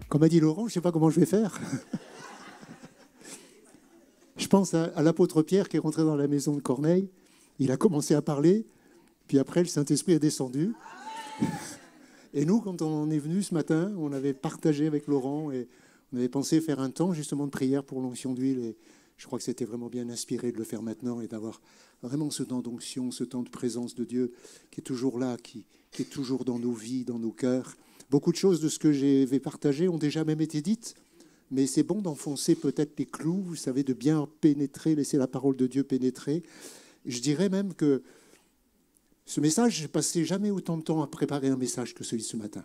Comme a dit Laurent, je ne sais pas comment je vais faire. Je pense à l'apôtre Pierre qui est rentré dans la maison de Corneille. Il a commencé à parler, puis après, le Saint-Esprit est descendu. Et nous, quand on est venu ce matin, on avait partagé avec Laurent et on avait pensé faire un temps justement de prière pour l'onction d'huile. Et je crois que c'était vraiment bien inspiré de le faire maintenant et d'avoir vraiment ce temps d'onction, ce temps de présence de Dieu qui est toujours là, qui est toujours dans nos vies, dans nos cœurs. Beaucoup de choses de ce que j'ai partagé ont déjà même été dites, mais c'est bon d'enfoncer peut-être les clous, vous savez, de bien pénétrer, laisser la parole de Dieu pénétrer. Je dirais même que ce message, je n'ai passé jamais autant de temps à préparer un message que celui de ce matin.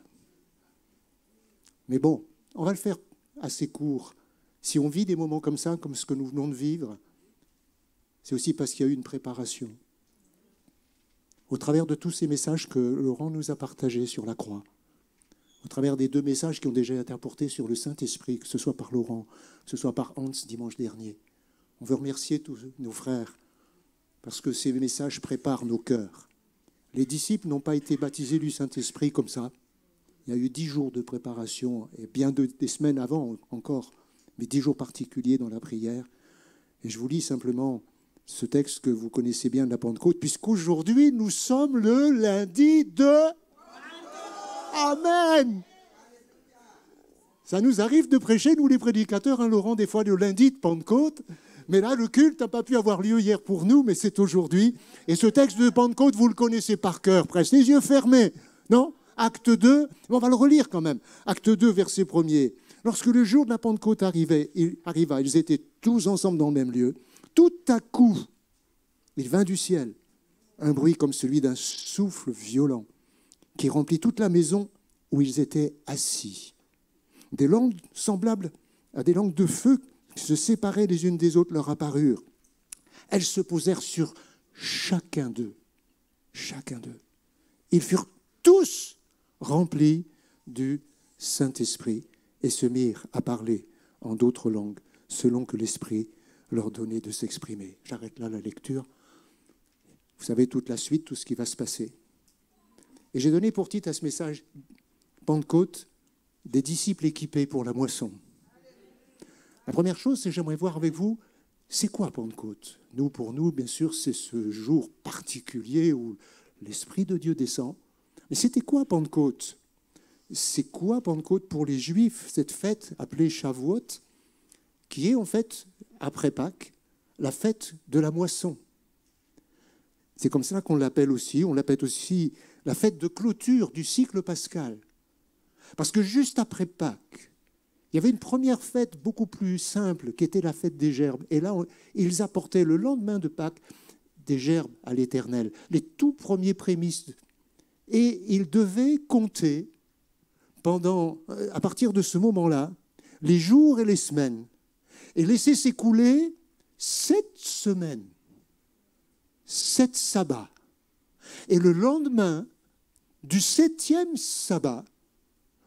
Mais bon, on va le faire assez court. Si on vit des moments comme ça, comme ce que nous venons de vivre, c'est aussi parce qu'il y a eu une préparation. Au travers de tous ces messages que Laurent nous a partagés sur la croix, au travers des 2 messages qui ont déjà été apportés sur le Saint-Esprit, que ce soit par Laurent, que ce soit par Hans dimanche dernier, on veut remercier tous nos frères parce que ces messages préparent nos cœurs. Les disciples n'ont pas été baptisés du Saint-Esprit comme ça. Il y a eu 10 jours de préparation et bien des semaines avant encore, mais 10 jours particuliers dans la prière. Et je vous lis simplement ce texte que vous connaissez bien de la Pentecôte, puisqu'aujourd'hui, nous sommes le lundi de... Amen! Ça nous arrive de prêcher, nous les prédicateurs, hein, Laurent, des fois le lundi de Pentecôte. Mais là, le culte n'a pas pu avoir lieu hier pour nous, mais c'est aujourd'hui. Et ce texte de Pentecôte, vous le connaissez par cœur, presque les yeux fermés. Non? Acte 2, on va le relire quand même. Acte 2, verset 1er. Lorsque le jour de la Pentecôte arriva, ils étaient tous ensemble dans le même lieu. Tout à coup, il vint du ciel un bruit comme celui d'un souffle violent qui remplit toute la maison où ils étaient assis. Des langues semblables à des langues de feu qui se séparaient les unes des autres leur apparurent. Elles se posèrent sur chacun d'eux. Chacun d'eux. Ils furent tous remplis du Saint-Esprit et se mirent à parler en d'autres langues selon que l'Esprit leur donnait de s'exprimer. J'arrête là la lecture. Vous savez toute la suite, tout ce qui va se passer. Et j'ai donné pour titre à ce message Pentecôte, des disciples équipés pour la moisson. La première chose, c'est que j'aimerais voir avec vous, c'est quoi Pentecôte? Nous, pour nous, bien sûr, c'est ce jour particulier où l'Esprit de Dieu descend. Mais c'était quoi Pentecôte? C'est quoi Pentecôte pour les Juifs, cette fête appelée Shavuot, qui est en fait, après Pâques, la fête de la moisson. C'est comme ça qu'on l'appelle aussi. On l'appelle aussi la fête de clôture du cycle pascal. Parce que juste après Pâques, il y avait une première fête beaucoup plus simple qui était la fête des gerbes. Et là, ils apportaient le lendemain de Pâques des gerbes à l'Éternel, les tout premiers prémices. Et ils devaient compter à partir de ce moment-là, les jours et les semaines, et laisser s'écouler 7 semaines, 7 sabbats. Et le lendemain du 7e sabbat,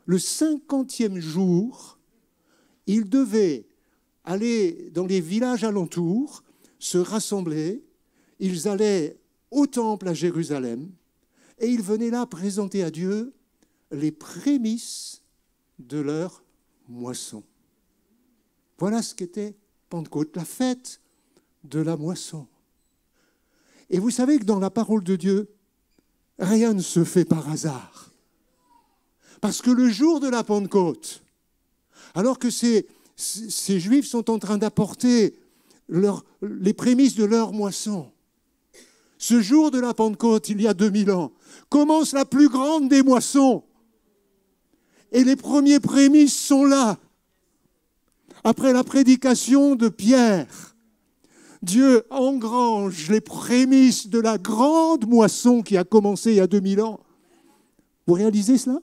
le 50e jour, ils devaient aller dans les villages alentours, se rassembler, ils allaient au temple à Jérusalem, et ils venaient là présenter à Dieu les prémices de leur moisson. Voilà ce qu'était Pentecôte, la fête de la moisson. Et vous savez que dans la parole de Dieu, rien ne se fait par hasard. Parce que le jour de la Pentecôte, alors que ces Juifs sont en train d'apporter les prémices de leur moisson, ce jour de la Pentecôte, il y a 2000 ans, commence la plus grande des moissons. Et les premiers prémices sont là. Après la prédication de Pierre, Dieu engrange les prémices de la grande moisson qui a commencé il y a 2000 ans. Vous réalisez cela?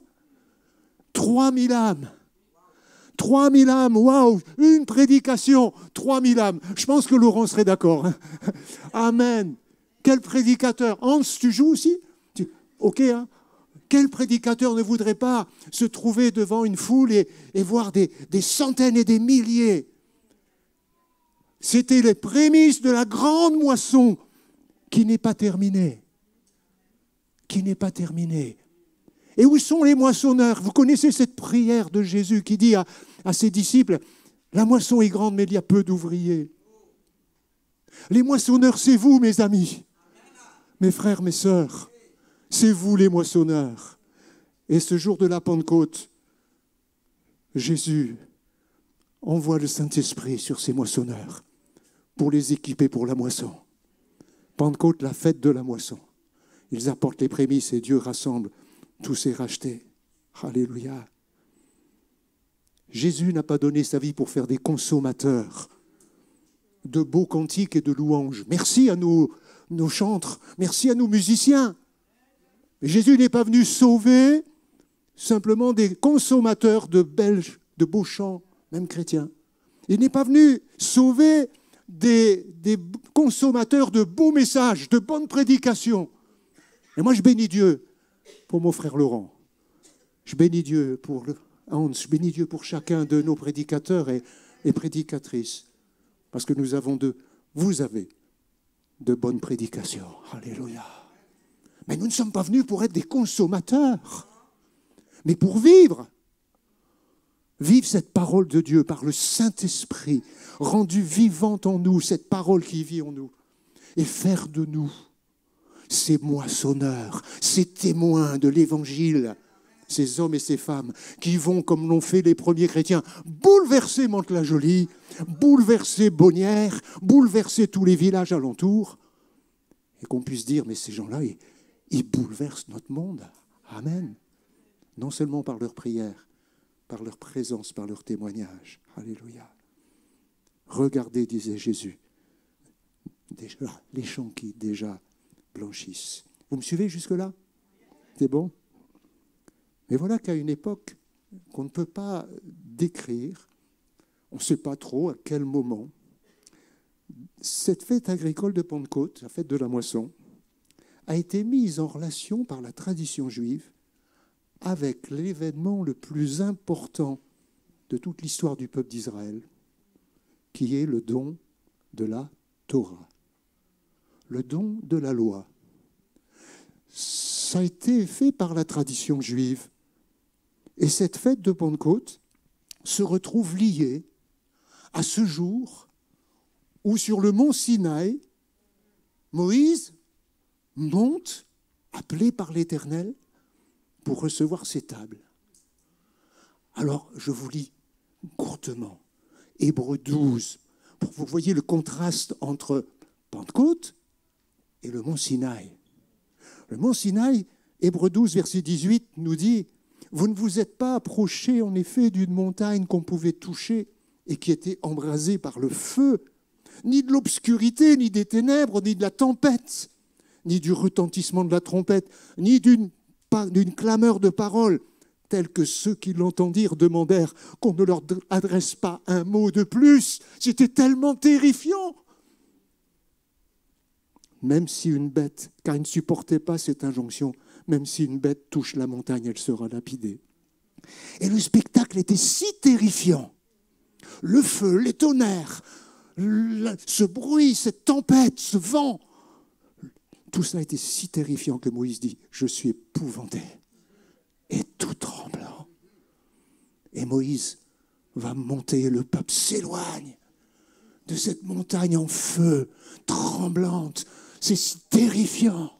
3000 âmes. 3000 âmes, waouh, une prédication, 3000 âmes. Je pense que Laurent serait d'accord. Hein. Amen. Quel prédicateur. Hans, tu joues aussi? Ok, hein? Quel prédicateur ne voudrait pas se trouver devant une foule et voir des centaines et des milliers? C'était les prémices de la grande moisson qui n'est pas terminée. Qui n'est pas terminée. Et où sont les moissonneurs? Vous connaissez cette prière de Jésus qui dit à ses disciples, la moisson est grande, mais il y a peu d'ouvriers. Les moissonneurs, c'est vous, mes amis, mes frères, mes sœurs. C'est vous, les moissonneurs. Et ce jour de la Pentecôte, Jésus envoie le Saint-Esprit sur ces moissonneurs pour les équiper pour la moisson. Pentecôte, la fête de la moisson. Ils apportent les prémices et Dieu rassemble tous ces rachetés. Alléluia. Jésus n'a pas donné sa vie pour faire des consommateurs de beaux cantiques et de louanges. Merci à nos chantres, merci à nos musiciens. Jésus n'est pas venu sauver simplement des consommateurs de beaux chants, même chrétiens. Il n'est pas venu sauver des consommateurs de beaux messages, de bonnes prédications. Et moi, je bénis Dieu pour mon frère Laurent. Je bénis Dieu pour Hans. Je bénis Dieu pour chacun de nos prédicateurs et prédicatrices. Parce que vous avez de bonnes prédications. Alléluia. Mais nous ne sommes pas venus pour être des consommateurs, mais pour vivre. Vivre cette parole de Dieu par le Saint-Esprit, rendue vivante en nous, cette parole qui vit en nous. Et faire de nous ces moissonneurs, ces témoins de l'Évangile, ces hommes et ces femmes qui vont, comme l'ont fait les premiers chrétiens, bouleverser Mantes-la-Jolie, bouleverser Bonnières, bouleverser tous les villages alentours, et qu'on puisse dire, mais ces gens-là, ils bouleversent notre monde. Amen. Non seulement par leur prière, par leur présence, par leur témoignage. Alléluia. Regardez, disait Jésus, déjà, les champs qui déjà blanchissent. Vous me suivez jusque-là? C'est bon? Mais voilà qu'à une époque qu'on ne peut pas décrire, on ne sait pas trop à quel moment, cette fête agricole de Pentecôte, la fête de la moisson, a été mise en relation par la tradition juive avec l'événement le plus important de toute l'histoire du peuple d'Israël, qui est le don de la Torah, le don de la loi. Ça a été fait par la tradition juive. Et cette fête de Pentecôte se retrouve liée à ce jour où sur le mont Sinaï, Moïse monte, appelé par l'Éternel, pour recevoir ses tables. Alors, je vous lis courtement, Hébreux 12, pour que vous voyez le contraste entre Pentecôte et le mont Sinaï. Le mont Sinaï, Hébreux 12, verset 18, nous dit « Vous ne vous êtes pas approchés en effet d'une montagne qu'on pouvait toucher et qui était embrasée par le feu, ni de l'obscurité, ni des ténèbres, ni de la tempête, ni du retentissement de la trompette, ni d'une clameur de paroles, tels que ceux qui l'entendirent demandèrent qu'on ne leur adresse pas un mot de plus. C'était tellement terrifiant. Même si une bête, car ils ne supportaient pas cette injonction, même si une bête touche la montagne, elle sera lapidée. Et le spectacle était si terrifiant. Le feu, les tonnerres, ce bruit, cette tempête, ce vent, tout ça était si terrifiant que Moïse dit « Je suis épouvanté et tout tremblant ». Et Moïse va monter et le peuple s'éloigne de cette montagne en feu, tremblante. C'est si terrifiant.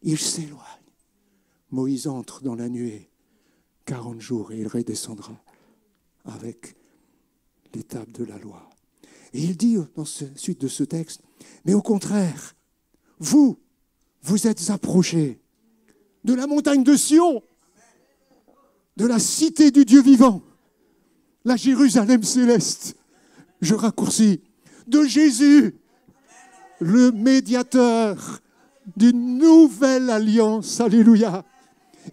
Il s'éloigne. Moïse entre dans la nuée, 40 jours, et il redescendra avec les tables de la loi. Et il dit dans la suite de ce texte, mais au contraire, vous êtes approchés de la montagne de Sion, de la cité du Dieu vivant, la Jérusalem céleste, je raccourcis, de Jésus, le médiateur d'une nouvelle alliance, alléluia,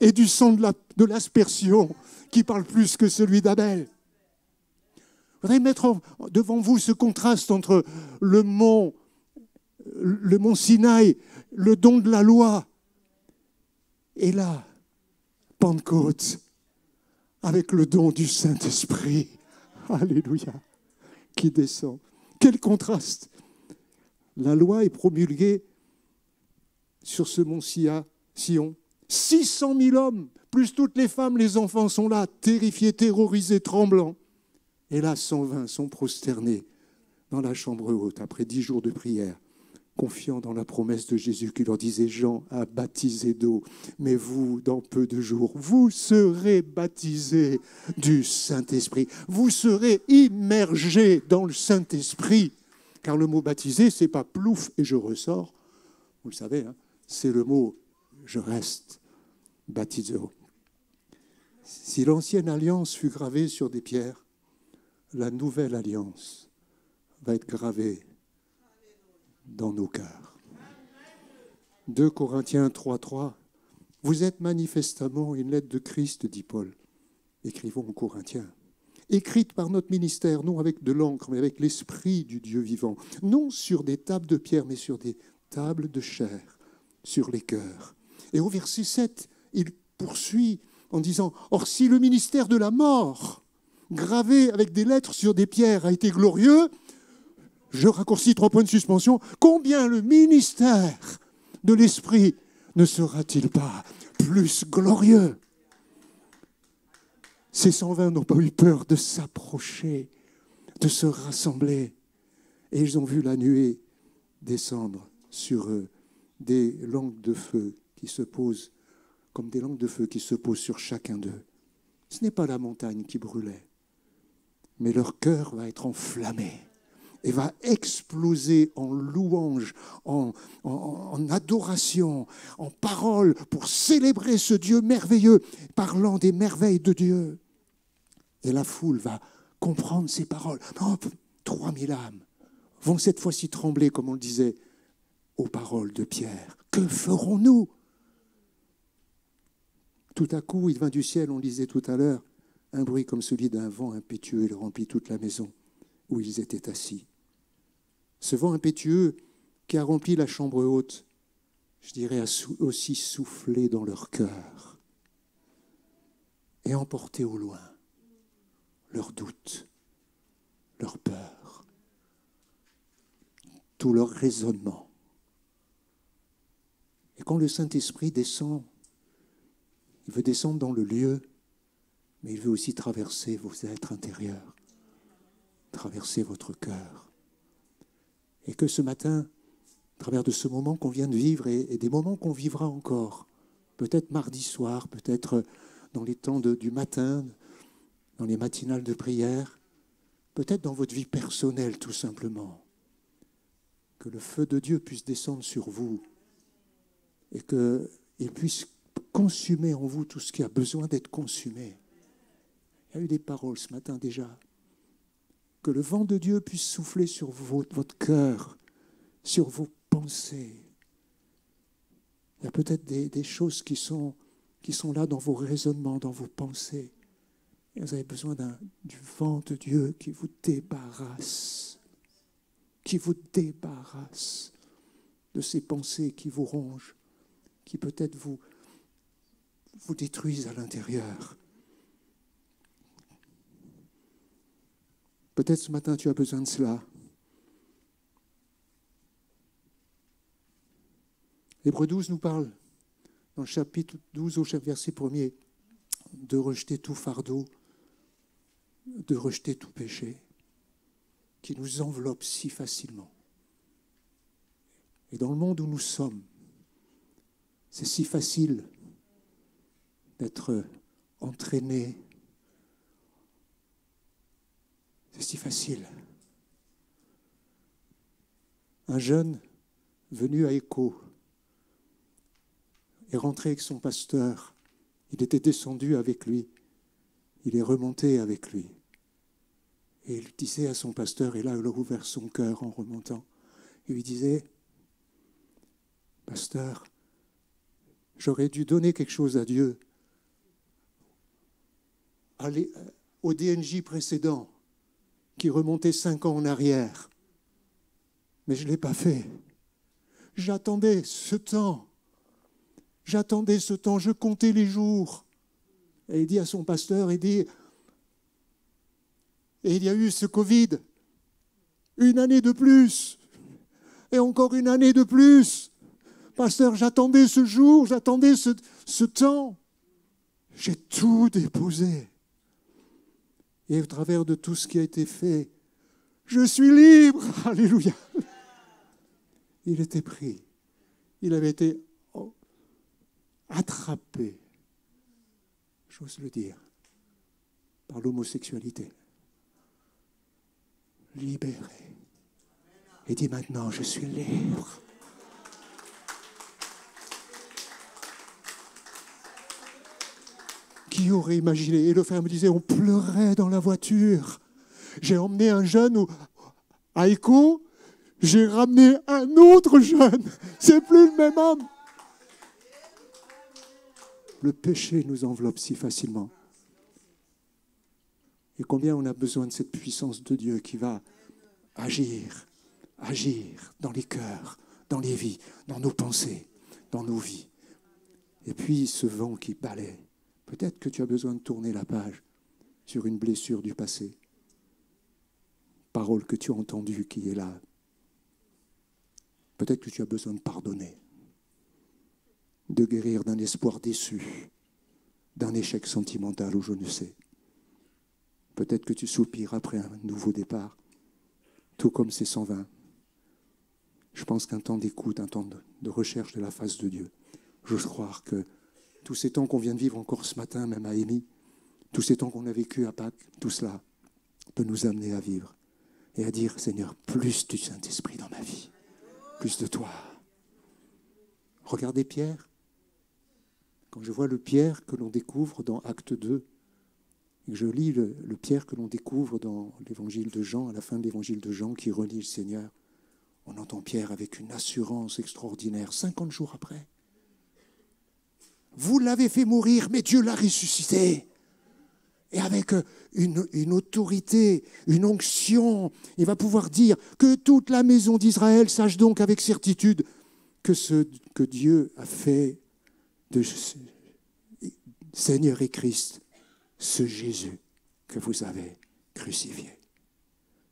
et du sang de l'aspersion qui parle plus que celui d'Abel. Je voudrais mettre devant vous ce contraste entre le mont Sinaï, le don de la loi, et là, Pentecôte, avec le don du Saint-Esprit. Alléluia, qui descend. Quel contraste! La loi est promulguée sur ce mont Sion. 600 000 hommes plus toutes les femmes, les enfants sont là, terrifiés, terrorisés, tremblants. Et là, 120 sont prosternés dans la chambre haute, après 10 jours de prière, confiants dans la promesse de Jésus qui leur disait, Jean a baptisé d'eau, mais vous, dans peu de jours, vous serez baptisés du Saint-Esprit. Vous serez immergés dans le Saint-Esprit. Car le mot baptisé, ce n'est pas plouf et je ressors. Vous le savez, hein, c'est le mot je reste, baptizo. Si l'ancienne alliance fut gravée sur des pierres, la nouvelle alliance va être gravée dans nos cœurs. 2 Corinthiens 3:3. Vous êtes manifestement une lettre de Christ, dit Paul. Écrivons aux Corinthiens. Écrite par notre ministère, non avec de l'encre, mais avec l'Esprit du Dieu vivant. Non sur des tables de pierre, mais sur des tables de chair, sur les cœurs. Et au verset 7, il poursuit en disant « Or, si le ministère de la mort, gravé avec des lettres sur des pierres, a été glorieux, je raccourcis 3 points de suspension, combien le ministère de l'Esprit ne sera-t-il pas plus glorieux ?» Ces 120 n'ont pas eu peur de s'approcher, de se rassembler. Et ils ont vu la nuée descendre sur eux, des langues de feu qui se posent, comme des langues de feu qui se posent sur chacun d'eux. Ce n'est pas la montagne qui brûlait, mais leur cœur va être enflammé et va exploser en louange, en adoration, en paroles pour célébrer ce Dieu merveilleux, parlant des merveilles de Dieu. Et la foule va comprendre ces paroles. Oh, 3000 âmes vont cette fois-ci trembler, comme on le disait, aux paroles de Pierre. Que ferons-nous ? Tout à coup, il vint du ciel, on lisait tout à l'heure, un bruit comme celui d'un vent impétueux. Il remplit toute la maison où ils étaient assis. Ce vent impétueux qui a rempli la chambre haute, je dirais, a aussi soufflé dans leur cœur et emporté au loin leurs doutes, leurs peurs, tout leur raisonnement. Et quand le Saint-Esprit descend, il veut descendre dans le lieu, mais il veut aussi traverser vos êtres intérieurs, traverser votre cœur. Et que ce matin, à travers de ce moment qu'on vient de vivre et des moments qu'on vivra encore, peut-être mardi soir, peut-être dans les temps du matin, dans les matinales de prière, peut-être dans votre vie personnelle tout simplement, que le feu de Dieu puisse descendre sur vous et qu'il puisse consumer en vous tout ce qui a besoin d'être consumé. Il y a eu des paroles ce matin déjà. Que le vent de Dieu puisse souffler sur votre cœur, sur vos pensées. Il y a peut-être des choses qui sont là dans vos raisonnements, dans vos pensées. Et vous avez besoin du vent de Dieu qui vous débarrasse de ces pensées qui vous rongent, qui peut-être vous détruisent à l'intérieur. Peut-être ce matin, tu as besoin de cela. Hébreux 12 nous parle, dans le chapitre 12, au verset 1er, de rejeter tout fardeau, de rejeter tout péché qui nous enveloppe si facilement. Et dans le monde où nous sommes, c'est si facile d'être entraîné. C'est si facile. Un jeune venu à Écho est rentré avec son pasteur. Il était descendu avec lui. Il est remonté avec lui. Et il disait à son pasteur, et là il a ouvert son cœur en remontant, il lui disait, pasteur, j'aurais dû donner quelque chose à Dieu au DNJ précédent, qui remontait 5 ans en arrière. Mais je ne l'ai pas fait. J'attendais ce temps. Je comptais les jours. Et il dit à son pasteur, et il y a eu ce Covid, une année de plus, et encore une année de plus. Pasteur, j'attendais ce jour, j'attendais ce temps. J'ai tout déposé. Et au travers de tout ce qui a été fait, je suis libre. Alléluia. Il était pris. Il avait été attrapé, j'ose le dire, par l'homosexualité. Libéré. Et dit maintenant, je suis libre. Qui aurait imaginé? Et le frère me disait, on pleurait dans la voiture. J'ai emmené un jeune à Écho, j'ai ramené un autre jeune. C'est plus le même homme. Le péché nous enveloppe si facilement. Et combien on a besoin de cette puissance de Dieu qui va agir dans les cœurs, dans les vies, dans nos pensées, dans nos vies. Et puis ce vent qui balaie. Peut-être que tu as besoin de tourner la page sur une blessure du passé. Parole que tu as entendue qui est là. Peut-être que tu as besoin de pardonner, de guérir d'un espoir déçu, d'un échec sentimental ou je ne sais. Peut-être que tu soupires après un nouveau départ, tout comme ces 120. Je pense qu'un temps d'écoute, un temps de recherche de la face de Dieu, j'ose croire que tous ces temps qu'on vient de vivre encore ce matin, même à Émy, tous ces temps qu'on a vécu à Pâques, tout cela peut nous amener à vivre et à dire, Seigneur, plus du Saint-Esprit dans ma vie, plus de toi. Regardez Pierre. Quand je vois le Pierre que l'on découvre dans Acte 2, et que je lis le Pierre que l'on découvre dans l'évangile de Jean, à la fin de l'évangile de Jean, qui renie le Seigneur, on entend Pierre avec une assurance extraordinaire, 50 jours après. Vous l'avez fait mourir, mais Dieu l'a ressuscité. Et avec une autorité, une onction, il va pouvoir dire que toute la maison d'Israël sache donc avec certitude que ce que Dieu a fait de Seigneur et Christ, ce Jésus que vous avez crucifié.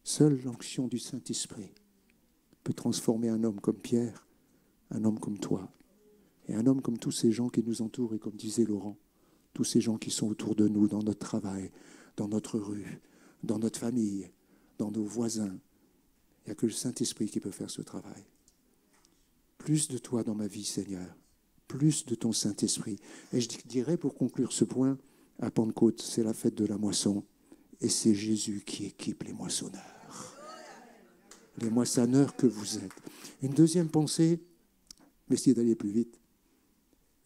Seule l'onction du Saint-Esprit peut transformer un homme comme Pierre, un homme comme toi, et un homme comme tous ces gens qui nous entourent, et comme disait Laurent, tous ces gens qui sont autour de nous, dans notre travail, dans notre rue, dans notre famille, dans nos voisins. Il n'y a que le Saint-Esprit qui peut faire ce travail. Plus de toi dans ma vie, Seigneur, plus de ton Saint-Esprit. Et je dirais, pour conclure ce point, à Pentecôte, c'est la fête de la moisson, et c'est Jésus qui équipe les moissonneurs. Les moissonneurs que vous êtes. Une deuxième pensée, essayez d'aller plus vite.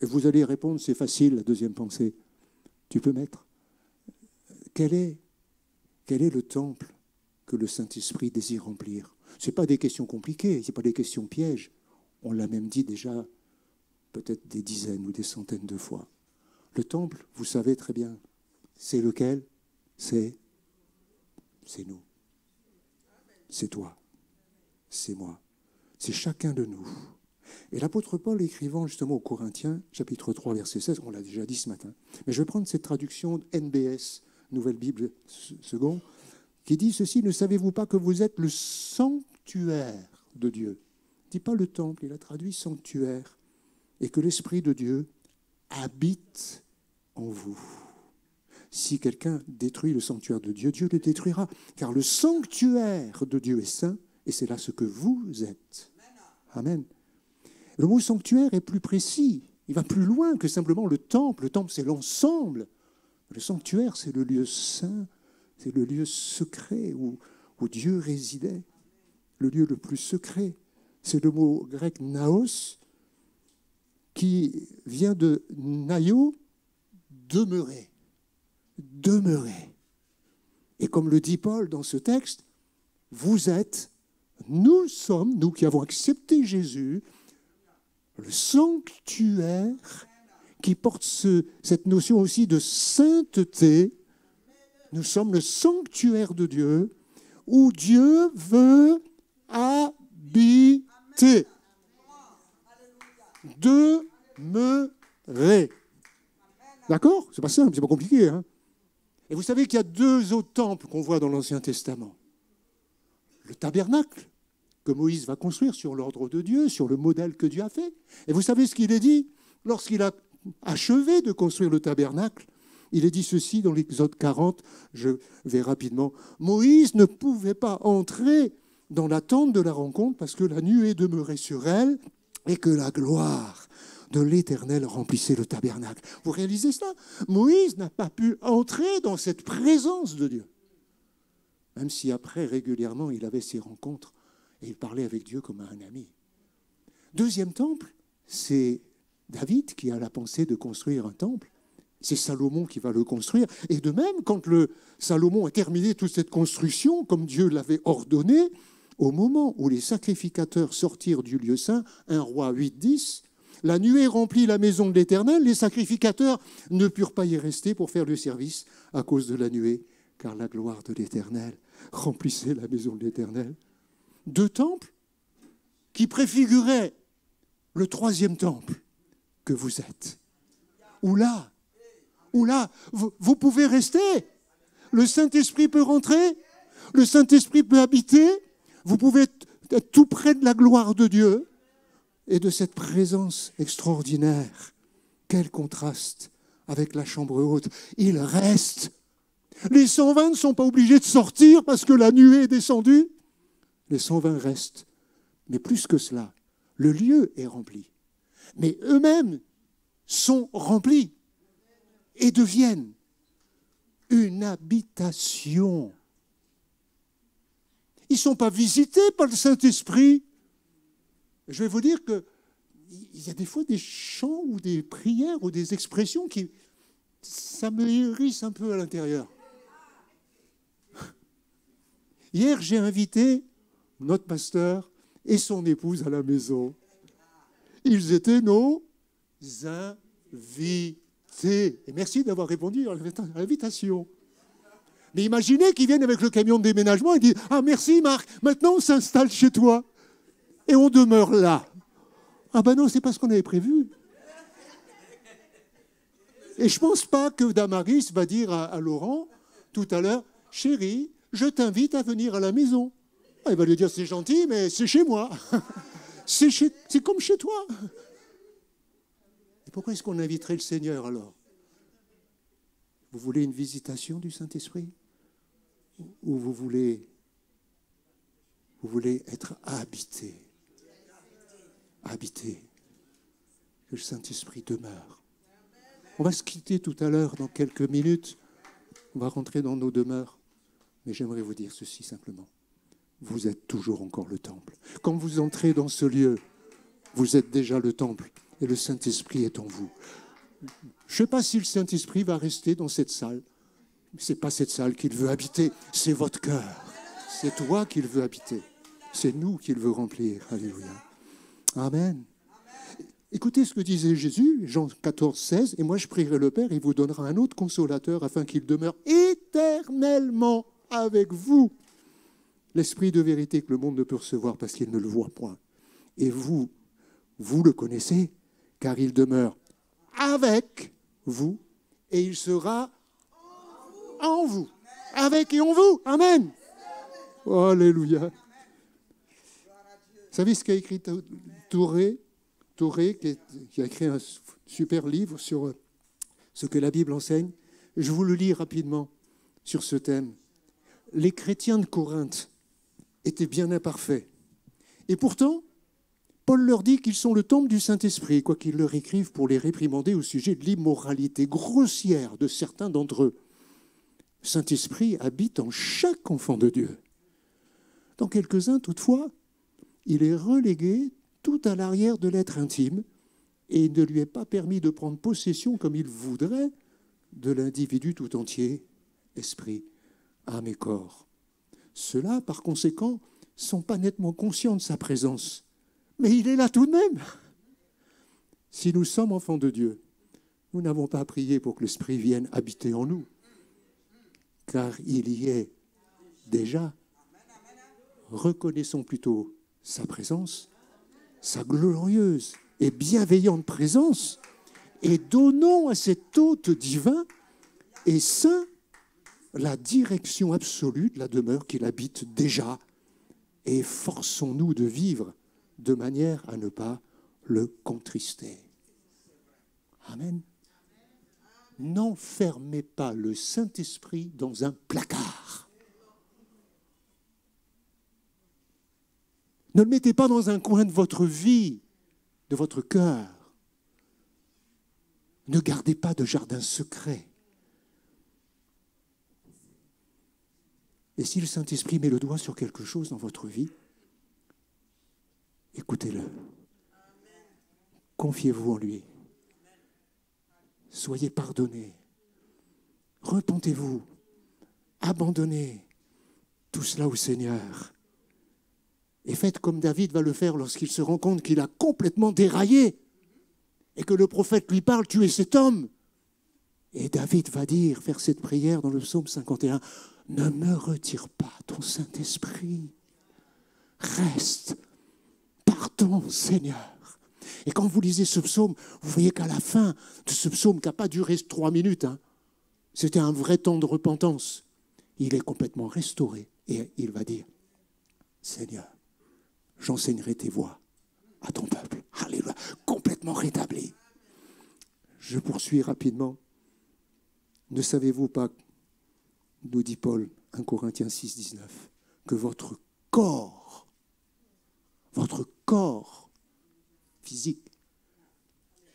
Et vous allez répondre, c'est facile, la deuxième pensée. Tu peux mettre. Quel est le temple que le Saint-Esprit désire remplir? Ce n'est pas des questions compliquées, ce n'est pas des questions pièges. On l'a même dit déjà peut-être des dizaines ou des centaines de fois. Le temple, vous savez très bien, c'est lequel? C'est nous. C'est toi. C'est moi. C'est chacun de nous. Et l'apôtre Paul, écrivant justement aux Corinthiens, chapitre 3, verset 16, on l'a déjà dit ce matin, mais je vais prendre cette traduction NBS, Nouvelle Bible seconde, qui dit ceci: ne savez-vous pas que vous êtes le sanctuaire de Dieu? Il ne dit pas le temple, il a traduit sanctuaire, et que l'Esprit de Dieu habite en vous. Si quelqu'un détruit le sanctuaire de Dieu, Dieu le détruira, car le sanctuaire de Dieu est saint, et c'est là ce que vous êtes. Amen. Le mot sanctuaire est plus précis. Il va plus loin que simplement le temple. Le temple, c'est l'ensemble. Le sanctuaire, c'est le lieu saint. C'est le lieu secret où Dieu résidait. Le lieu le plus secret. C'est le mot grec naos qui vient de naio, demeurer. Demeurer. Et comme le dit Paul dans ce texte, nous sommes, nous qui avons accepté Jésus, le sanctuaire qui porte cette notion aussi de sainteté. Nous sommes le sanctuaire de Dieu où Dieu veut habiter. Demeurer. D'accord? C'est pas simple, c'est pas compliqué. Hein? Et vous savez qu'il y a deux autres temples qu'on voit dans l'Ancien Testament. Le tabernacle que Moïse va construire sur l'ordre de Dieu, sur le modèle que Dieu a fait. Et vous savez ce qu'il est dit lorsqu'il a achevé de construire le tabernacle? Il est dit ceci dans l'Exode 40, je vais rapidement. Moïse ne pouvait pas entrer dans la tente de la rencontre parce que la nuée demeurait sur elle et que la gloire de l'Éternel remplissait le tabernacle. Vous réalisez cela? Moïse n'a pas pu entrer dans cette présence de Dieu. Même si après, régulièrement, il avait ses rencontres et il parlait avec Dieu comme un ami. Deuxième temple, c'est David qui a la pensée de construire un temple. C'est Salomon qui va le construire. Et de même, quand Salomon a terminé toute cette construction, comme Dieu l'avait ordonné, au moment où les sacrificateurs sortirent du lieu saint, 1 Roi 8, 10, la nuée remplit la maison de l'Éternel, les sacrificateurs ne purent pas y rester pour faire le service à cause de la nuée, car la gloire de l'Éternel remplissait la maison de l'Éternel. Deux temples qui préfiguraient le troisième temple que vous êtes. Où là, vous pouvez rester. Le Saint-Esprit peut rentrer, le Saint-Esprit peut habiter, vous pouvez être tout près de la gloire de Dieu et de cette présence extraordinaire. Quel contraste avec la chambre haute. Il reste. Les 120 ne sont pas obligés de sortir parce que la nuée est descendue. Les 120 restent. Mais plus que cela, le lieu est rempli. Mais eux-mêmes sont remplis et deviennent une habitation. Ils ne sont pas visités par le Saint-Esprit. Je vais vous dire qu'il y a des fois des chants ou des prières ou des expressions qui, ça me hérisse un peu à l'intérieur. Hier, j'ai invité notre pasteur et son épouse à la maison. Ils étaient nos invités. Et merci d'avoir répondu à l'invitation. Mais imaginez qu'ils viennent avec le camion de déménagement et disent « Ah, merci Marc, maintenant on s'installe chez toi. » Et on demeure là. Ah ben non, c'est pas ce qu'on avait prévu. Et je ne pense pas que Damaris va dire à Laurent tout à l'heure « Chérie, je t'invite à venir à la maison. » Il va lui dire « C'est gentil, mais c'est chez moi. C'est comme chez toi. » Et pourquoi est-ce qu'on inviterait le Seigneur alors? Vous voulez une visitation du Saint-Esprit? Ou vous voulez être habité? Habité. Que le Saint-Esprit demeure. On va se quitter tout à l'heure dans quelques minutes. On va rentrer dans nos demeures. Mais j'aimerais vous dire ceci simplement. Vous êtes toujours encore le temple. Quand vous entrez dans ce lieu, vous êtes déjà le temple et le Saint-Esprit est en vous. Je ne sais pas si le Saint-Esprit va rester dans cette salle. Ce n'est pas cette salle qu'il veut habiter, c'est votre cœur. C'est toi qu'il veut habiter. C'est nous qu'il veut remplir. Alléluia. Amen. Écoutez ce que disait Jésus, Jean 14, 16, « Et moi je prierai le Père, il vous donnera un autre consolateur afin qu'il demeure éternellement avec vous. L'Esprit de vérité que le monde ne peut recevoir parce qu'il ne le voit point. Et vous le connaissez, car il demeure avec vous et il sera en vous. Avec et en vous. Amen. Oh, alléluia. Vous savez ce qu'a écrit Touré, qui a écrit un super livre sur ce que la Bible enseigne. Je vous le lis rapidement sur ce thème. Les chrétiens de Corinthe étaient bien imparfaits. Et pourtant, Paul leur dit qu'ils sont le temple du Saint-Esprit, quoiqu'il leur écrive pour les réprimander au sujet de l'immoralité grossière de certains d'entre eux. Le Saint-Esprit habite en chaque enfant de Dieu. Dans quelques-uns, toutefois, il est relégué tout à l'arrière de l'être intime et il ne lui est pas permis de prendre possession comme il voudrait de l'individu tout entier, esprit, âme et corps. Ceux-là, par conséquent, ne sont pas nettement conscients de sa présence. Mais il est là tout de même. Si nous sommes enfants de Dieu, nous n'avons pas à prier pour que l'Esprit vienne habiter en nous, car il y est déjà. Reconnaissons plutôt sa présence, sa glorieuse et bienveillante présence, et donnons à cet hôte divin et saint la direction absolue de la demeure qu'il habite déjà, et forçons-nous de vivre de manière à ne pas le contrister. Amen. n'enfermez pas le Saint-Esprit dans un placard. Ne le mettez pas dans un coin de votre vie, de votre cœur. Ne gardez pas de jardin secret. Et si le Saint-Esprit met le doigt sur quelque chose dans votre vie, écoutez-le. Confiez-vous en lui. Soyez pardonnés. Repentez-vous. Abandonnez tout cela au Seigneur. Et faites comme David va le faire lorsqu'il se rend compte qu'il a complètement déraillé et que le prophète lui parle, tu es cet homme. Et David va faire cette prière dans le psaume 51, ne me retire pas ton Saint-Esprit, reste, pardon Seigneur. Et quand vous lisez ce psaume, vous voyez qu'à la fin de ce psaume qui n'a pas duré 3 minutes, c'était un vrai temps de repentance, il est complètement restauré et il va dire, Seigneur, j'enseignerai tes voies à ton peuple. Alléluia, complètement rétabli. Je poursuis rapidement. Ne savez-vous pas, nous dit Paul, 1 Corinthiens 6, 19, que votre corps physique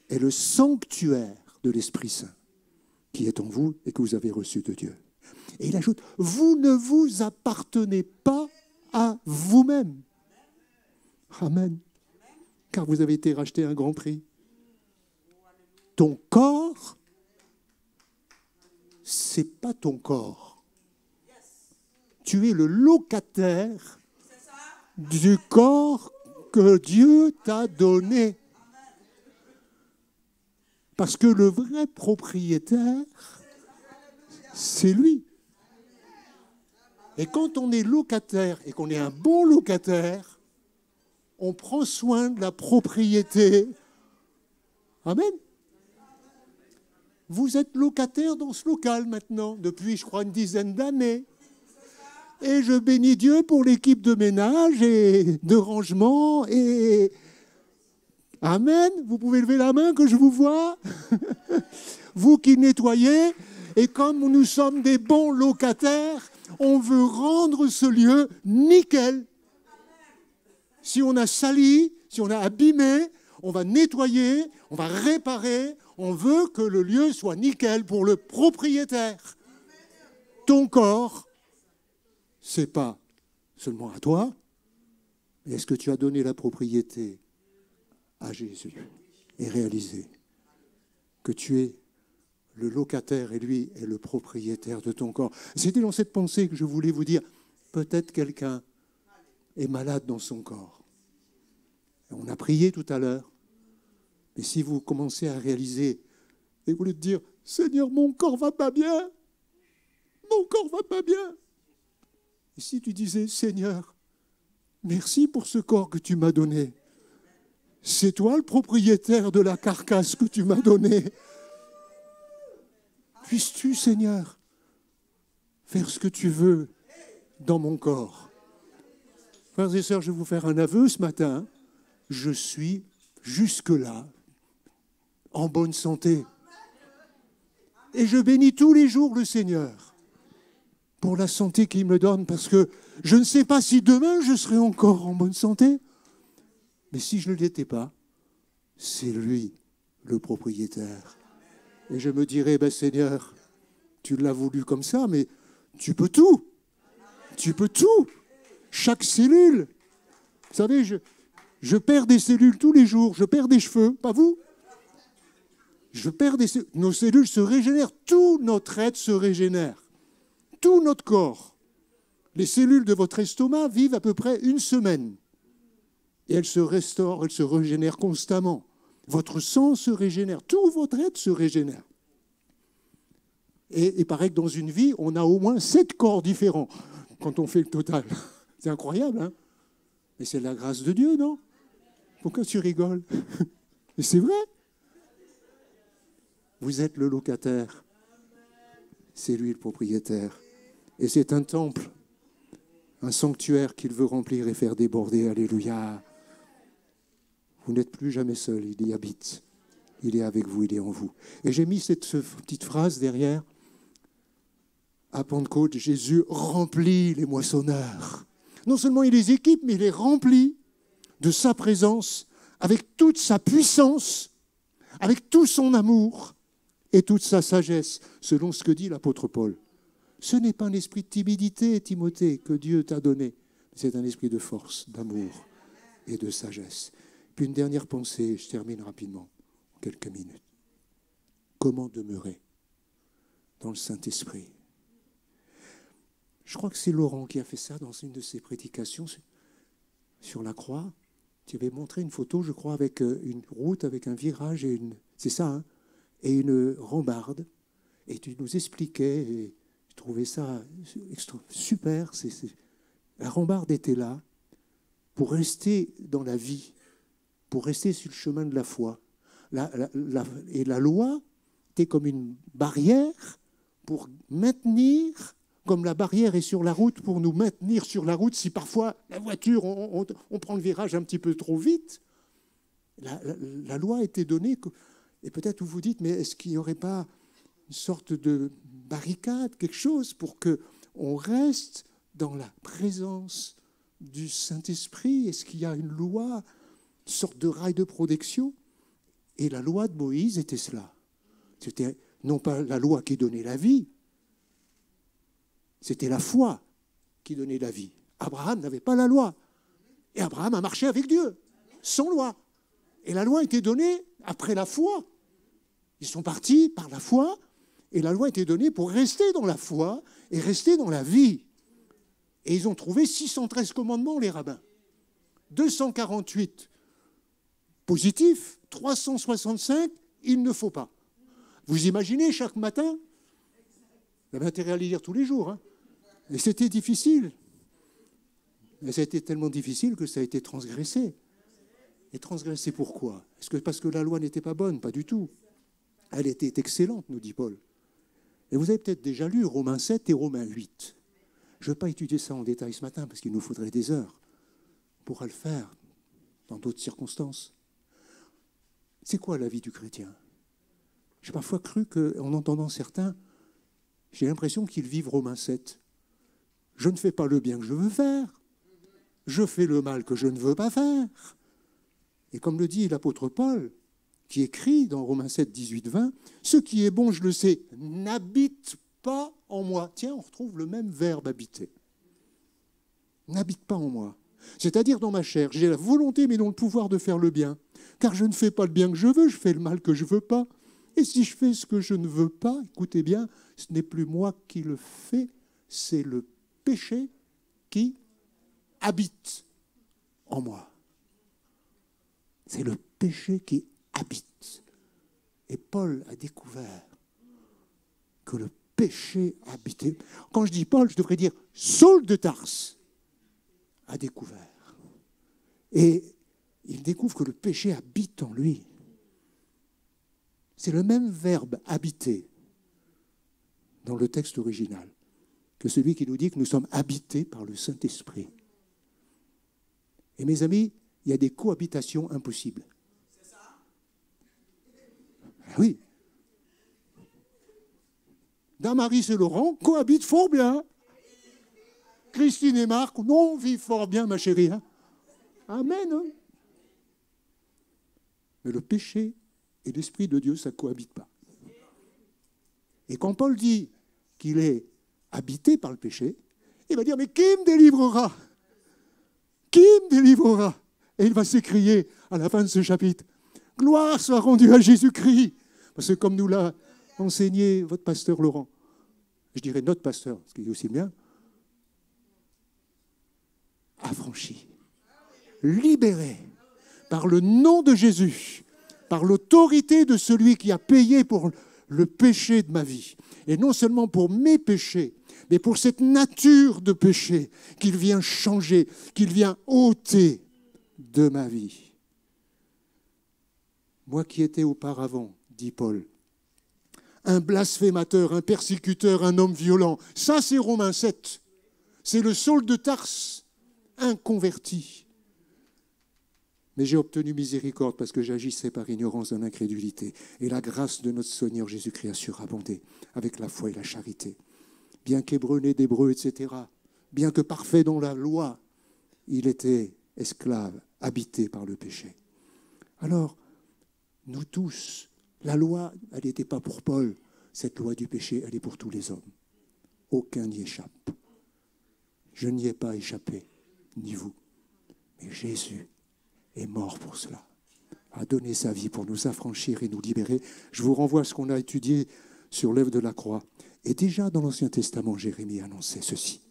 est le sanctuaire de l'Esprit Saint qui est en vous et que vous avez reçu de Dieu. Et il ajoute, vous ne vous appartenez pas à vous-même. Amen. Car vous avez été racheté à un grand prix. Ton corps, c'est pas ton corps. Tu es le locataire du corps que Dieu t'a donné. Parce que le vrai propriétaire, c'est lui. Et quand on est locataire et qu'on est un bon locataire, on prend soin de la propriété. Amen. Vous êtes locataire dans ce local maintenant, depuis, je crois, une dizaine d'années. Et je bénis Dieu pour l'équipe de ménage et de rangement. Et Amen. Vous pouvez lever la main que je vous vois. Vous qui nettoyez. Et comme nous sommes des bons locataires, on veut rendre ce lieu nickel. Si on a sali, si on a abîmé, on va nettoyer, on va réparer. On veut que le lieu soit nickel pour le propriétaire. Ton corps, c'est pas seulement à toi, mais est-ce que tu as donné la propriété à Jésus et réalisé que tu es le locataire et lui est le propriétaire de ton corps. C'était dans cette pensée que je voulais vous dire, peut-être quelqu'un est malade dans son corps. On a prié tout à l'heure, mais si vous commencez à réaliser, et vous voulez te dire, Seigneur, mon corps va pas bien, mon corps va pas bien. Et si tu disais, Seigneur, merci pour ce corps que tu m'as donné. C'est toi le propriétaire de la carcasse que tu m'as donnée. Puisses-tu, Seigneur, faire ce que tu veux dans mon corps. Frères et sœurs, je vais vous faire un aveu ce matin. Je suis jusque-là en bonne santé. Et je bénis tous les jours le Seigneur pour la santé qu'il me donne, parce que je ne sais pas si demain je serai encore en bonne santé. Mais si je ne l'étais pas, c'est lui le propriétaire. Et je me dirais, ben Seigneur, tu l'as voulu comme ça, mais tu peux tout. Tu peux tout. Chaque cellule. Vous savez, je perds des cellules tous les jours. Je perds des cheveux, pas vous. Je perds des cellules. Nos cellules se régénèrent. Tout notre être se régénère. Tout notre corps. Les cellules de votre estomac vivent à peu près 1 semaine. Et elles se restaurent, elles se régénèrent constamment. Votre sang se régénère, tout votre être se régénère. Et il paraît que dans une vie, on a au moins 7 corps différents quand on fait le total. C'est incroyable, hein? Mais c'est la grâce de Dieu, non? Pourquoi tu rigoles? Mais c'est vrai. Vous êtes le locataire. C'est lui le propriétaire. Et c'est un temple, un sanctuaire qu'il veut remplir et faire déborder. Alléluia. Vous n'êtes plus jamais seul, il y habite. Il est avec vous, il est en vous. Et j'ai mis cette petite phrase derrière. À Pentecôte, Jésus remplit les moissonneurs. Non seulement il les équipe, mais il les remplit de sa présence, avec toute sa puissance, avec tout son amour et toute sa sagesse, selon ce que dit l'apôtre Paul. Ce n'est pas un esprit de timidité, Timothée, que Dieu t'a donné. C'est un esprit de force, d'amour et de sagesse. Puis une dernière pensée, je termine rapidement, en quelques minutes. Comment demeurer dans le Saint-Esprit? Je crois que c'est Laurent qui a fait ça dans une de ses prédications sur la croix. Tu avais montré une photo, je crois, avec une route, avec un virage, et c'est ça, hein, et une rambarde. Et tu nous expliquais, et je trouvais ça super. La rambarde était là pour rester dans la vie, pour rester sur le chemin de la foi. Et la loi était comme une barrière pour maintenir, comme la barrière est sur la route, pour nous maintenir sur la route. Si parfois la voiture, on prend le virage un petit peu trop vite, la loi était donnée. Et peut-être vous vous dites, mais est-ce qu'il n'y aurait pas une sorte de barricade, quelque chose pour qu'on reste dans la présence du Saint-Esprit? Est-ce qu'il y a une loi, une sorte de rail de protection? Et la loi de Moïse était cela. C'était non pas la loi qui donnait la vie, c'était la foi qui donnait la vie. Abraham n'avait pas la loi. Et Abraham a marché avec Dieu, sans loi. Et la loi était donnée après la foi. Ils sont partis par la foi, et la loi était donnée pour rester dans la foi et rester dans la vie. Et ils ont trouvé 613 commandements, les rabbins. 248 positifs, 365, il ne faut pas. Vous imaginez chaque matin? Vous avez intérêt à les lire tous les jours. Hein. Et c'était difficile. Mais ça a été tellement difficile que ça a été transgressé. Et transgressé pourquoi? Est-ce que parce que la loi n'était pas bonne? Pas du tout. Elle était excellente, nous dit Paul. Et vous avez peut-être déjà lu Romains 7 et Romains 8. Je ne vais pas étudier ça en détail ce matin parce qu'il nous faudrait des heures. On pourra le faire dans d'autres circonstances. C'est quoi la vie du chrétien? J'ai parfois cru qu'en entendant certains, j'ai l'impression qu'ils vivent Romains 7. Je ne fais pas le bien que je veux faire. Je fais le mal que je ne veux pas faire. Et comme le dit l'apôtre Paul, qui écrit dans Romains 7, 18, 20, « Ce qui est bon, je le sais, n'habite pas en moi. » Tiens, on retrouve le même verbe « habiter ». N'habite pas en moi. C'est-à-dire dans ma chair. J'ai la volonté, mais non le pouvoir de faire le bien. Car je ne fais pas le bien que je veux, je fais le mal que je ne veux pas. Et si je fais ce que je ne veux pas, écoutez bien, ce n'est plus moi qui le fais, c'est le péché qui habite en moi. C'est le péché qui habite. Et Paul a découvert que le péché habitait. Quand je dis Paul, je devrais dire Saul de Tarse a découvert. Et il découvre que le péché habite en lui. C'est le même verbe habiter dans le texte original que celui qui nous dit que nous sommes habités par le Saint-Esprit. Et mes amis, il y a des cohabitations impossibles. C'est ça? Oui. Damaris et Laurent cohabitent fort bien. Christine et Marc, non, on vit fort bien, ma chérie. Hein? Amen. Hein? Mais le péché et l'Esprit de Dieu, ça ne cohabite pas. Et quand Paul dit qu'il est habité par le péché, il va dire, mais qui me délivrera? Qui me délivrera? Et il va s'écrier à la fin de ce chapitre, gloire soit rendue à Jésus-Christ. Parce que comme nous l'a enseigné votre pasteur Laurent, je dirais notre pasteur, ce qui est aussi bien, affranchi, libéré par le nom de Jésus, par l'autorité de celui qui a payé pour le péché de ma vie. Et non seulement pour mes péchés, mais pour cette nature de péché qu'il vient changer, qu'il vient ôter de ma vie. Moi qui étais auparavant, dit Paul, un blasphémateur, un persécuteur, un homme violent. Ça, c'est Romains 7. C'est le Saul de Tarse, inconverti. Mais j'ai obtenu miséricorde parce que j'agissais par ignorance dans l'incrédulité. Et la grâce de notre Seigneur Jésus-Christ a surabondé avec la foi et la charité. Bien qu'hébreu né d'hébreu, etc., bien que parfait dans la loi, il était esclave, habité par le péché. Alors, nous tous, la loi, elle n'était pas pour Paul. Cette loi du péché, elle est pour tous les hommes. Aucun n'y échappe. Je n'y ai pas échappé, ni vous. Mais Jésus est mort pour cela, a donné sa vie pour nous affranchir et nous libérer. Je vous renvoie à ce qu'on a étudié sur l'œuvre de la croix. Et déjà dans l'Ancien Testament, Jérémie annonçait ceci.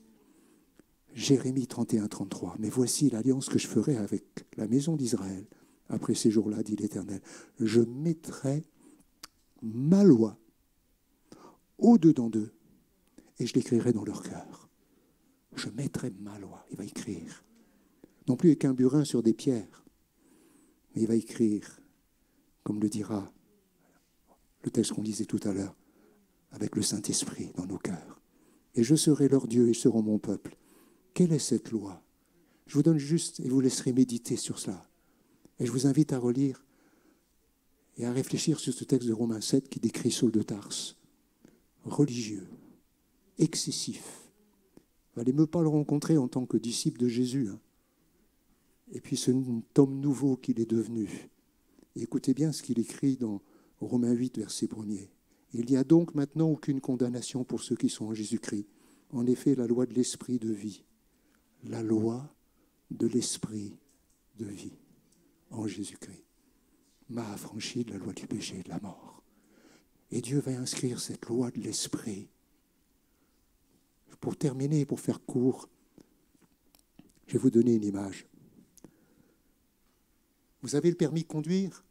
Jérémie 31, 33. Mais voici l'alliance que je ferai avec la maison d'Israël. Après ces jours-là, dit l'Éternel, je mettrai ma loi au-dedans d'eux et je l'écrirai dans leur cœur. Je mettrai ma loi. Il va écrire. Non plus avec un burin sur des pierres, mais il va écrire, comme le dira le texte qu'on lisait tout à l'heure, avec le Saint-Esprit dans nos cœurs. Et je serai leur Dieu et ils seront mon peuple. Quelle est cette loi? Je vous donne juste et vous laisserez méditer sur cela. Et je vous invite à relire et à réfléchir sur ce texte de Romains 7 qui décrit Saul de Tarse. Religieux, excessif. Il ne fallait même pas le rencontrer en tant que disciple de Jésus. Et puis cet homme nouveau qu'il est devenu. Et écoutez bien ce qu'il écrit dans Romains 8, verset 1er. Il n'y a donc maintenant aucune condamnation pour ceux qui sont en Jésus-Christ. En effet, la loi de l'esprit de vie. La loi de l'esprit de vie en Jésus-Christ m'a affranchi de la loi du péché et de la mort. Et Dieu va inscrire cette loi de l'esprit. Pour terminer, pour faire court, je vais vous donner une image. Vous avez le permis de conduire?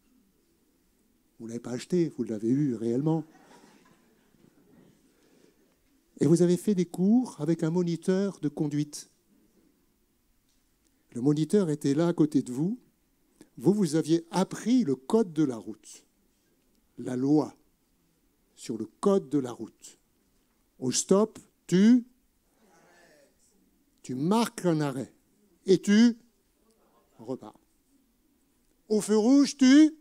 Vous ne l'avez pas acheté, vous l'avez eu réellement. Et vous avez fait des cours avec un moniteur de conduite. Le moniteur était là à côté de vous. Vous aviez appris le code de la route, la loi sur le code de la route. Au stop, tu marques un arrêt et tu repars. Au feu rouge, ils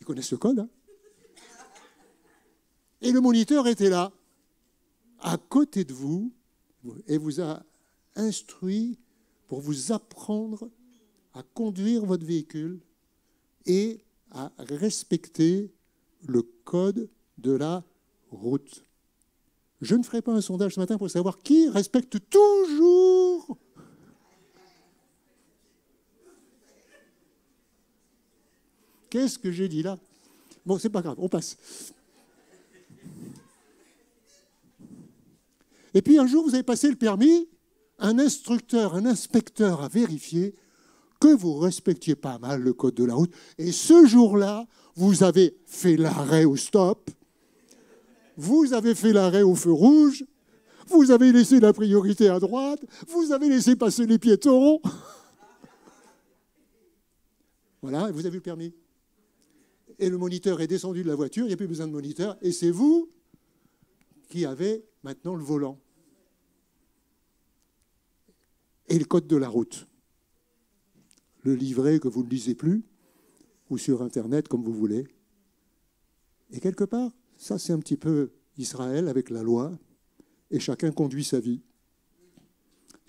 connaissent le code, hein? Et le moniteur était là, à côté de vous, et vous a instruit pour vous apprendre à conduire votre véhicule et à respecter le code de la route. Je ne ferai pas un sondage ce matin pour savoir qui respecte toujours. Qu'est-ce que j'ai dit là? Bon, c'est pas grave, on passe. Et puis un jour, vous avez passé le permis, un instructeur, un inspecteur a vérifié que vous respectiez pas mal le code de la route. Et ce jour-là, vous avez fait l'arrêt au stop, vous avez fait l'arrêt au feu rouge, vous avez laissé la priorité à droite, vous avez laissé passer les piétons. Voilà, vous avez le permis. Et le moniteur est descendu de la voiture, il n'y a plus besoin de moniteur, et c'est vous qui avez maintenant le volant. Et le code de la route. Le livret que vous ne lisez plus, ou sur Internet, comme vous voulez. Et quelque part, ça c'est un petit peu Israël avec la loi, et chacun conduit sa vie.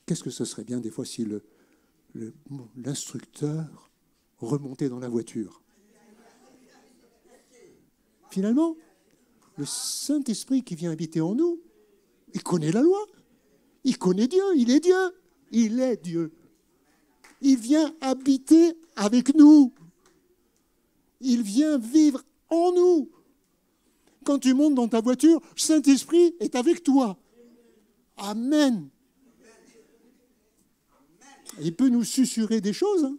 Qu'est-ce que ce serait bien des fois si l'instructeur remontait dans la voiture? Finalement, le Saint-Esprit qui vient habiter en nous, il connaît la loi, il connaît Dieu, il est Dieu, il est Dieu. Il vient habiter avec nous. Il vient vivre en nous. Quand tu montes dans ta voiture, le Saint-Esprit est avec toi. Amen. Il peut nous susurrer des choses. Hein.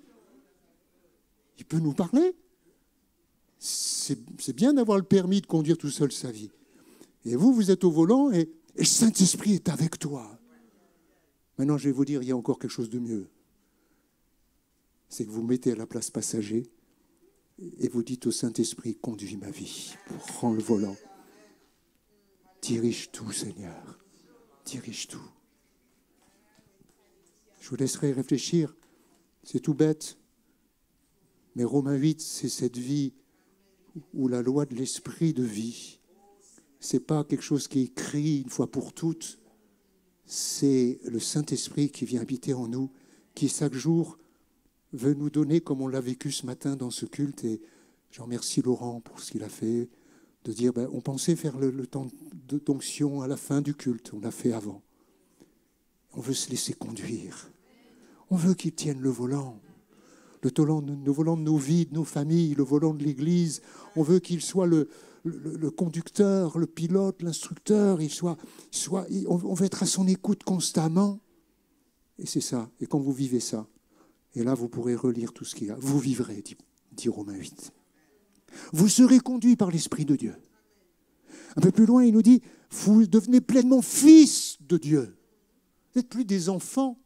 Il peut nous parler. C'est bien d'avoir le permis de conduire tout seul sa vie. Et vous êtes au volant et le Saint-Esprit est avec toi. Maintenant, je vais vous dire, il y a encore quelque chose de mieux. C'est que vous mettez à la place passager et vous dites au Saint-Esprit, conduis ma vie, prends le volant. Dirige tout, Seigneur. Dirige tout. Je vous laisserai réfléchir. C'est tout bête. Mais Romains 8, c'est cette vie où la loi de l'esprit de vie, ce n'est pas quelque chose qui est écrit une fois pour toutes, c'est le Saint-Esprit qui vient habiter en nous, qui chaque jour veut nous donner, comme on l'a vécu ce matin dans ce culte, et je remercie Laurent pour ce qu'il a fait, de dire, on pensait faire le temps d'onction à la fin du culte, on l'a fait avant. On veut se laisser conduire. On veut qu'il tienne le volant. Le volant de nos vies, de nos familles, le volant de l'Église. On veut qu'il soit le conducteur, le pilote, l'instructeur. On veut être à son écoute constamment. Et c'est ça. Et quand vous vivez ça, et là vous pourrez relire tout ce qu'il y a. Vous vivrez, dit Romains 8. Vous serez conduits par l'Esprit de Dieu. Un peu plus loin, il nous dit, vous devenez pleinement fils de Dieu. Vous n'êtes plus des enfants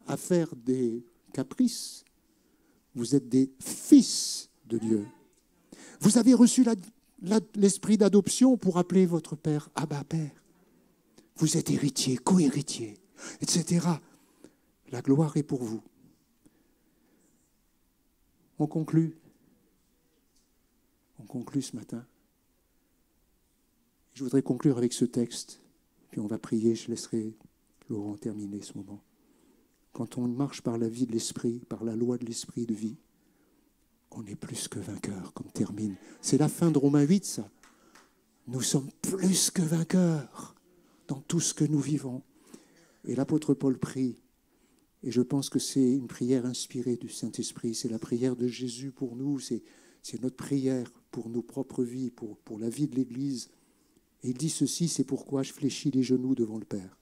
à faire des caprices. Vous êtes des fils de Dieu. Vous avez reçu l'esprit d'adoption pour appeler votre Père Abba Père. Vous êtes héritier, co-héritier, etc. La gloire est pour vous. On conclut. On conclut ce matin. Je voudrais conclure avec ce texte, puis on va prier, je laisserai Laurent terminer ce moment. Quand on marche par la vie de l'esprit, par la loi de l'esprit de vie, on est plus que vainqueur, comme termine. C'est la fin de Romains 8, ça. Nous sommes plus que vainqueurs dans tout ce que nous vivons. Et l'apôtre Paul prie, et je pense que c'est une prière inspirée du Saint-Esprit, c'est la prière de Jésus pour nous, c'est notre prière pour nos propres vies, pour la vie de l'Église. Et il dit ceci, c'est pourquoi je fléchis les genoux devant le Père,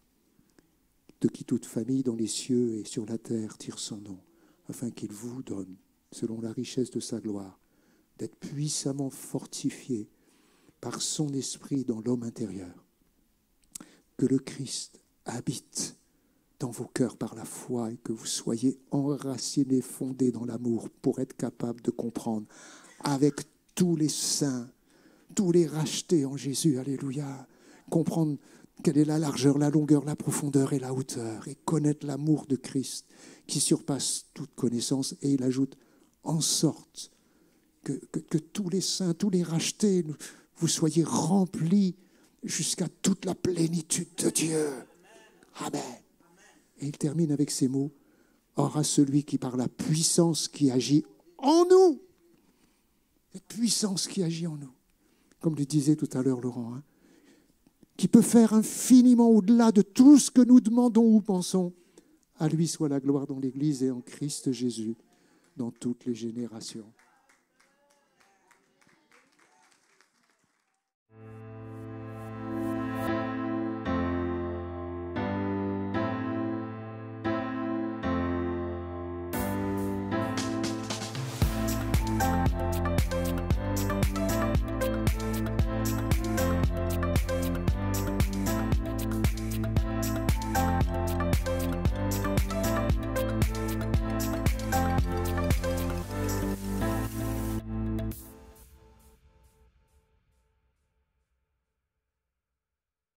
de qui toute famille dans les cieux et sur la terre tire son nom, afin qu'il vous donne, selon la richesse de sa gloire, d'être puissamment fortifié par son esprit dans l'homme intérieur. Que le Christ habite dans vos cœurs par la foi et que vous soyez enracinés, fondés dans l'amour pour être capables de comprendre avec tous les saints, tous les rachetés en Jésus, alléluia, comprendre quelle est la largeur, la longueur, la profondeur et la hauteur, et connaître l'amour de Christ qui surpasse toute connaissance. Et il ajoute, en sorte que tous les saints, tous les rachetés, vous soyez remplis jusqu'à toute la plénitude de Dieu. Amen. Et il termine avec ces mots, or à celui qui par la puissance qui agit en nous, cette puissance qui agit en nous, comme le disait tout à l'heure Laurent, qui peut faire infiniment au-delà de tout ce que nous demandons ou pensons. À lui soit la gloire dans l'Église et en Christ Jésus, dans toutes les générations.